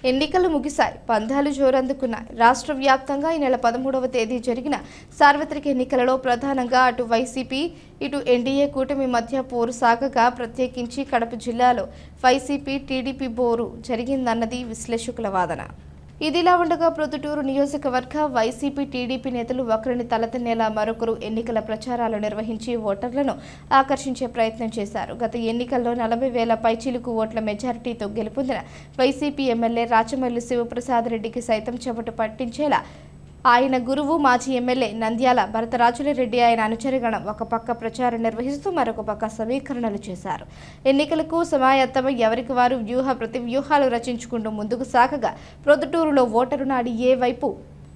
ఎన్నికలు ముగిశాయి. పందాలు జోరందుకున్నాయి. రాష్ట్ర వ్యాప్తంగా ఈ నెల 13వ తేదీ జరిగిన సార్వత్రిక ఎన్నికలలో ప్రధానంగా అటు వైసీపీ ఇటు ఎన్డీఏ కూటమి మధ్య పోరు సాగగా ప్రత్యేకించి కడప జిల్లాలో వైసీపీ టీడీపీ బోరు జరిగిందన్నది విశ్లేషకుల వాదన. ఇదిలా ఉండగా ప్రొద్దుటూరు నియోజకవర్గ వైసీపీ టీడీపీ నేతలు ఒకరిని తలతన్నేలా మరొకరు ఎన్నికల ప్రచారాలు నిర్వహించి ఓటర్లను ఆకర్షించే ప్రయత్నం చేశారు. గత ఎన్నికల్లో 40,000 పైచిలుకు ఓట్ల మెజారిటీతో గెలుపొందిన వైసీపీ ఎమ్మెల్యే రాచమల్లి శివప్రసాద్ రెడ్డికి సైతం చెమట పట్టించేలా ఆయన గురువు మాజీ ఎమ్మెల్యే నంద్యాల భరతరాజులరెడ్డి ఆయన అనుచరగణం ఒక పక్క ప్రచారం నిర్వహిస్తూ మరొక పక్క సమీకరణలు చేశారు. ఎన్నికలకు సమాయత్తమై ఎవరికి వారు ప్రతివ్యూహాలు రచించుకుంటూ ముందుకు సాగగా ప్రొద్దుటూరులో ఓటరు నాడి ఏ వైపు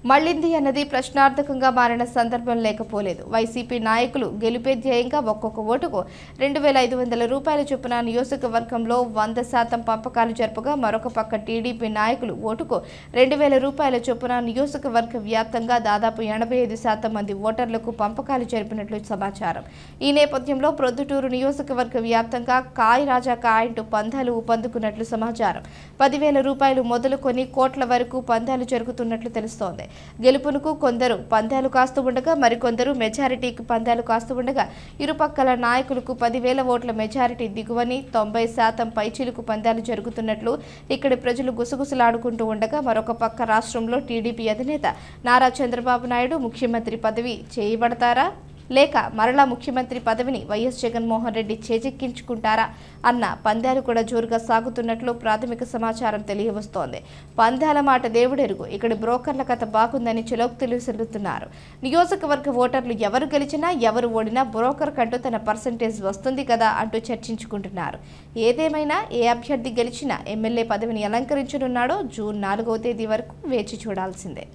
మళ్లింది అన్నది ప్రశ్నార్థకంగా మారిన సందర్భం లేకపోలేదు. వైసీపీ నాయకులు గెలుపే ధ్యేయంగా ఒక్కొక్క ఓటుకు 2,500 రూపాయల చొప్పున నియోజకవర్గంలో 100% పంపకాలు జరుపగా మరొక పక్క టీడీపీ నాయకులు ఓటుకు 2,000 రూపాయల చొప్పున నియోజకవర్గ వ్యాప్తంగా దాదాపు 85% మంది ఓటర్లకు పంపకాలు జరిపినట్లు సమాచారం. ఈ నేపథ్యంలో ప్రొద్దుటూరు నియోజకవర్గ వ్యాప్తంగా కాయ్ రాజా కాయంటూ పందాలు ఊపందుకున్నట్లు సమాచారం. 10,000 రూపాయలు మొదలుకొని కోట్ల వరకు పందాలు జరుగుతున్నట్లు తెలుస్తోంది. గెలుపునకు కొందరు పందాలు కాస్తూ ఉండగా మరికొందరు మెజారిటీకి పందాలు కాస్తూ ఉండగా ఇరుపక్కల నాయకులకు 10,000 ఓట్ల మెజారిటీ దిగువని 90% పైచిలుకు పందాలు జరుగుతున్నట్లు ఇక్కడి ప్రజలు గుసగుసలాడుకుంటూ ఉండగా మరొక పక్క రాష్ట్రంలో టీడీపీ అధినేత నారా చంద్రబాబు నాయుడు ముఖ్యమంత్రి పదవి చేయబడతారా లేక మరలా ముఖ్యమంత్రి పదవిని వైఎస్ జగన్మోహన్ రెడ్డి చేజెక్కించుకుంటారా అన్న పందాలు కూడా జోరుగా సాగుతున్నట్లు ప్రాథమిక సమాచారం తెలియవస్తోంది. పందాల మాట దేవుడెరుగు. ఇక్కడి బ్రోకర్ల కథ బాగుందని చెలోక్తులు చెల్లుతున్నారు. నియోజకవర్గ ఓటర్లు ఎవరు గెలిచినా ఎవరు ఓడినా బ్రోకర్ కంటూ తన పర్సంటేజ్ వస్తుంది కదా అంటూ చర్చించుకుంటున్నారు. ఏదేమైనా ఏ అభ్యర్థి గెలిచినా ఎమ్మెల్యే పదవిని అలంకరించనున్నాడో జూన్ 4వ తేదీ వరకు వేచి చూడాల్సిందే.